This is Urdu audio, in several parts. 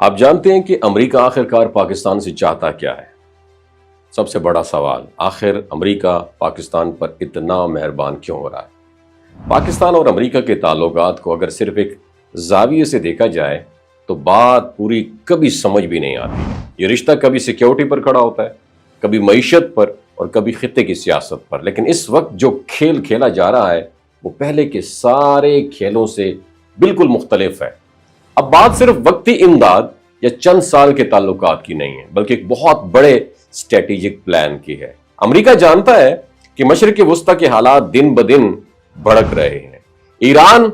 آپ جانتے ہیں کہ امریکہ آخرکار پاکستان سے چاہتا کیا ہے؟ سب سے بڑا سوال، آخر امریکہ پاکستان پر اتنا مہربان کیوں ہو رہا ہے؟ پاکستان اور امریکہ کے تعلقات کو اگر صرف ایک زاویے سے دیکھا جائے تو بات پوری کبھی سمجھ بھی نہیں آتی۔ یہ رشتہ کبھی سیکیورٹی پر کھڑا ہوتا ہے، کبھی معیشت پر اور کبھی خطے کی سیاست پر، لیکن اس وقت جو کھیل کھیلا جا رہا ہے وہ پہلے کے سارے کھیلوں سے بالکل مختلف ہے۔ اب بات صرف وقتی امداد یا چند سال کے تعلقات کی نہیں ہے، بلکہ ایک بہت بڑے اسٹریٹجک پلان کی ہے۔ امریکہ جانتا ہے کہ مشرق وسطی کے حالات دن بدن بھڑک رہے ہیں۔ ایران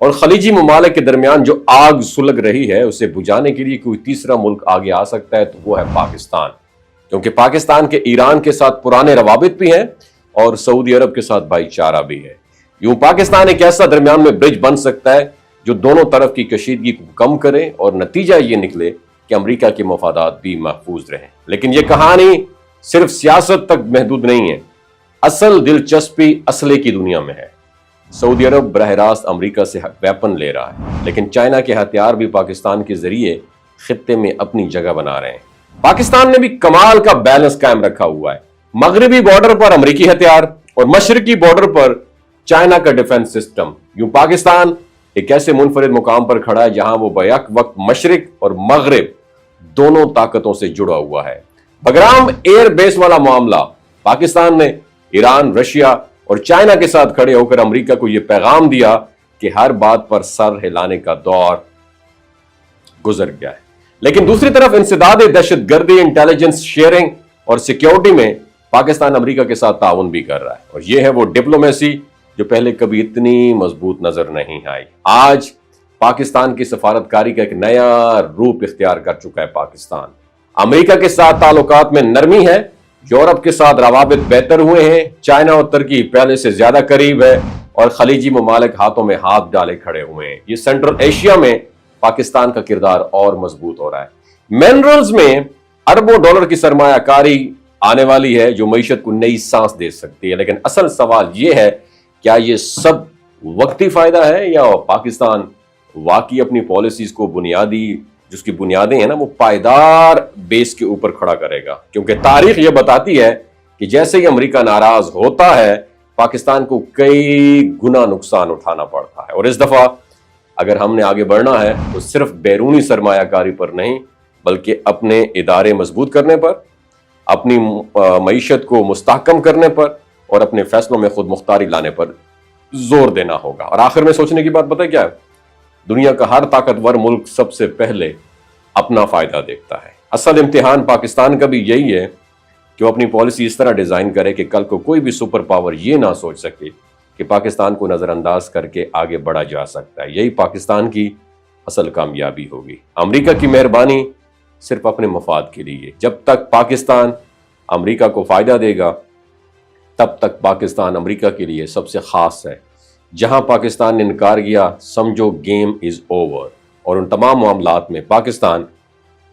اور خلیجی ممالک کے درمیان جو آگ سلگ رہی ہے اسے بجھانے کے لیے کوئی تیسرا ملک آگے آ سکتا ہے تو وہ ہے پاکستان، کیونکہ پاکستان کے ایران کے ساتھ پرانے روابط بھی ہیں اور سعودی عرب کے ساتھ بھائی چارہ بھی ہے۔ یوں پاکستان ایک ایسا درمیان میں برج بن سکتا ہے جو دونوں طرف کی کشیدگی کو کم کرے اور نتیجہ یہ نکلے کہ امریکہ کے مفادات بھی محفوظ رہیں۔ لیکن یہ کہانی صرف سیاست تک محدود نہیں ہے، اصل دلچسپی اسلحے کی دنیا میں ہے۔ سعودی عرب براہ راست امریکہ سے ویپن لے رہا ہے، لیکن چائنا کے ہتھیار بھی پاکستان کے ذریعے خطے میں اپنی جگہ بنا رہے ہیں۔ پاکستان نے بھی کمال کا بیلنس قائم رکھا ہوا ہے، مغربی بارڈر پر امریکی ہتھیار اور مشرقی بارڈر پر چائنا کا ڈیفنس سسٹم۔ یوں پاکستان ایک ایسے منفرد مقام پر کھڑا ہے جہاں وہ بیک وقت مشرق اور مغرب دونوں طاقتوں سے جڑا ہوا ہے۔ بگرام ایئر بیس والا معاملہ، پاکستان نے ایران، رشیا اور چائنا کے ساتھ کھڑے ہو کر امریکہ کو یہ پیغام دیا کہ ہر بات پر سر ہلانے کا دور گزر گیا ہے۔ لیکن دوسری طرف انسداد دہشت گردی، انٹیلیجنس شیئرنگ اور سیکیورٹی میں پاکستان امریکہ کے ساتھ تعاون بھی کر رہا ہے، اور یہ ہے وہ ڈپلومیسی جو پہلے کبھی اتنی مضبوط نظر نہیں آئی۔ آج پاکستان کی سفارتکاری کا ایک نیا روپ اختیار کر چکا ہے پاکستان۔ امریکہ کے ساتھ تعلقات میں نرمی ہے، یورپ کے ساتھ روابط بہتر ہوئے ہیں، چائنا اور ترکی پہلے سے زیادہ قریب ہے اور خلیجی ممالک ہاتھوں میں ہاتھ ڈالے کھڑے ہوئے ہیں۔ یہ سینٹرل ایشیا میں پاکستان کا کردار اور مضبوط ہو رہا ہے۔ منرلز میں اربوں ڈالر کی سرمایہ کاری آنے والی ہے جو معیشت کو نئی سانس دے سکتی ہے، لیکن اصل سوال یہ ہے کیا یہ سب وقتی فائدہ ہے یا پاکستان واقعی اپنی پالیسیز کو جس کی بنیادیں ہیں نا وہ پائیدار بیس کے اوپر کھڑا کرے گا؟ کیونکہ تاریخ یہ بتاتی ہے کہ جیسے ہی امریکہ ناراض ہوتا ہے پاکستان کو کئی گنا نقصان اٹھانا پڑتا ہے۔ اور اس دفعہ اگر ہم نے آگے بڑھنا ہے تو صرف بیرونی سرمایہ کاری پر نہیں بلکہ اپنے ادارے مضبوط کرنے پر، اپنی معیشت کو مستحکم کرنے پر اور اپنے فیصلوں میں خود مختاری لانے پر زور دینا ہوگا۔ اور آخر میں سوچنے کی بات پتہ کیا ہے؟ دنیا کا ہر طاقتور ملک سب سے پہلے اپنا فائدہ دیکھتا ہے۔ اصل امتحان پاکستان کا بھی یہی ہے کہ وہ اپنی پالیسی اس طرح ڈیزائن کرے کہ کل کو کوئی بھی سپر پاور یہ نہ سوچ سکے کہ پاکستان کو نظر انداز کر کے آگے بڑھا جا سکتا ہے۔ یہی پاکستان کی اصل کامیابی ہوگی۔ امریکہ کی مہربانی صرف اپنے مفاد کے لیے، جب تک پاکستان امریکہ کو فائدہ دے گا تب تک پاکستان امریکہ کے لیے سب سے خاص ہے۔ جہاں پاکستان نے انکار کیا سمجھو گیم از اوور، اور ان تمام معاملات میں پاکستان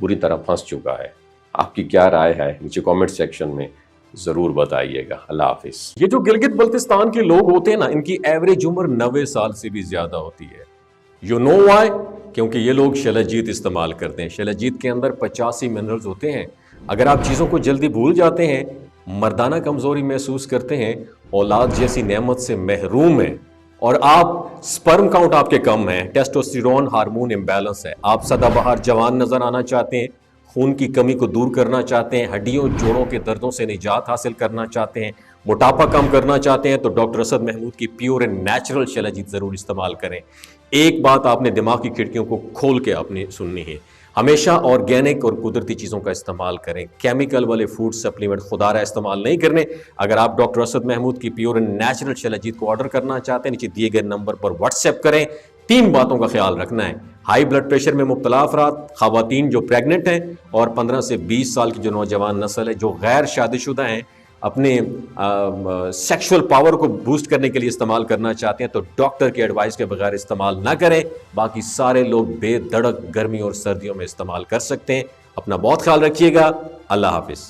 بری طرح پھنس چکا ہے۔ آپ کی کیا رائے ہے نیچے کامنٹ سیکشن میں ضرور بتائیے گا۔ اللہ حافظ۔ یہ جو گلگت بلتستان کے لوگ ہوتے ہیں نا، ان کی ایوریج عمر 90 سال سے بھی زیادہ ہوتی ہے۔ You know why? کیونکہ یہ لوگ شیلاجیت استعمال کرتے ہیں۔ شیلاجیت کے اندر 85 منرلز ہوتے ہیں۔ اگر آپ چیزوں کو جلدی بھول جاتے ہیں، مردانہ کمزوری محسوس کرتے ہیں، اولاد جیسی نعمت سے محروم ہیں، اور آپ سپرم کاؤنٹ آپ کے کم ہیں، ٹیسٹوسٹیرون ہارمون امبیلنس ہے، آپ سدا بہار جوان نظر آنا چاہتے ہیں، خون کی کمی کو دور کرنا چاہتے ہیں، ہڈیوں جوڑوں کے دردوں سے نجات حاصل کرنا چاہتے ہیں، موٹاپا کم کرنا چاہتے ہیں، تو ڈاکٹر اسد محمود کی پیور اینڈ نیچرل شیلاجیت ضرور استعمال کریں۔ ایک بات آپ نے دماغ کی کھڑکیوں کو کھول کے اپنی سننی ہے، ہمیشہ آرگینک اور قدرتی چیزوں کا استعمال کریں، کیمیکل والے فوڈ سپلیمنٹ خدا رہا استعمال نہیں کرنے۔ اگر آپ ڈاکٹر اسد محمود کی پیور اینڈ نیچرل شیلاجیت کو آرڈر کرنا چاہتے ہیں، نیچے دیے گئے نمبر پر واٹس ایپ کریں۔ 3 باتوں کا خیال رکھنا ہے: ہائی بلڈ پریشر میں مبتلا افراد، خواتین جو پریگننٹ ہیں، اور 15 سے 20 سال کی جو نوجوان نسل ہے جو غیر شادی شدہ ہیں، اپنے سیکشول پاور کو بوسٹ کرنے کے لیے استعمال کرنا چاہتے ہیں تو ڈاکٹر کے ایڈوائس کے بغیر استعمال نہ کریں۔ باقی سارے لوگ بے دھڑک گرمی اور سردیوں میں استعمال کر سکتے ہیں۔ اپنا بہت خیال رکھیے گا۔ اللہ حافظ۔